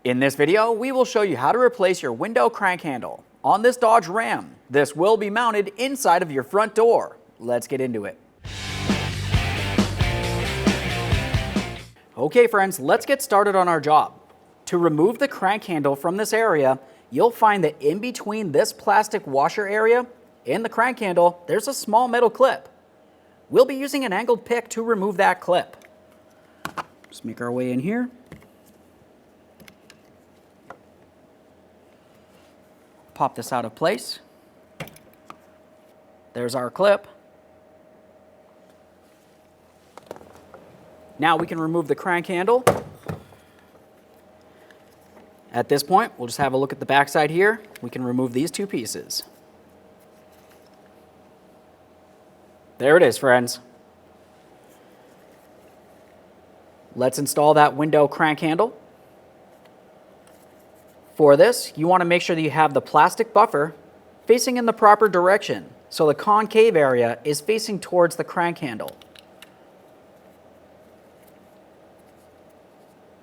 In this video, we will show you how to replace your window crank handle on this Dodge Ram. This will be mounted inside of your front door. Let's get into it. Okay friends, let's get started on our job. To remove the crank handle from this area, you'll find that in between this plastic washer area and the crank handle, there's a small metal clip. We'll be using an angled pick to remove that clip. Just make our way in here. Pop this out of place. There's our clip. Now we can remove the crank handle. At this point, we'll just have a look at the back side here. We can remove these two pieces. There it is, friends. Let's install that window crank handle. For this, you want to make sure that you have the plastic buffer facing in the proper direction, so the concave area is facing towards the crank handle.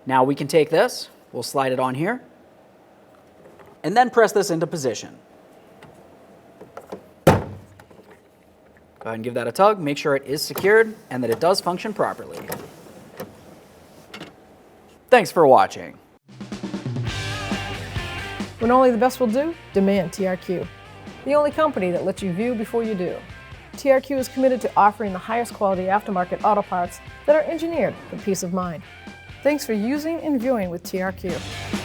Now we can take this, we'll slide it on here, and then press this into position. Go ahead and give that a tug, make sure it is secured and that it does function properly. Thanks for watching. When only the best will do, demand TRQ. The only company that lets you view before you do. TRQ is committed to offering the highest quality aftermarket auto parts that are engineered for peace of mind. Thanks for using and viewing with TRQ.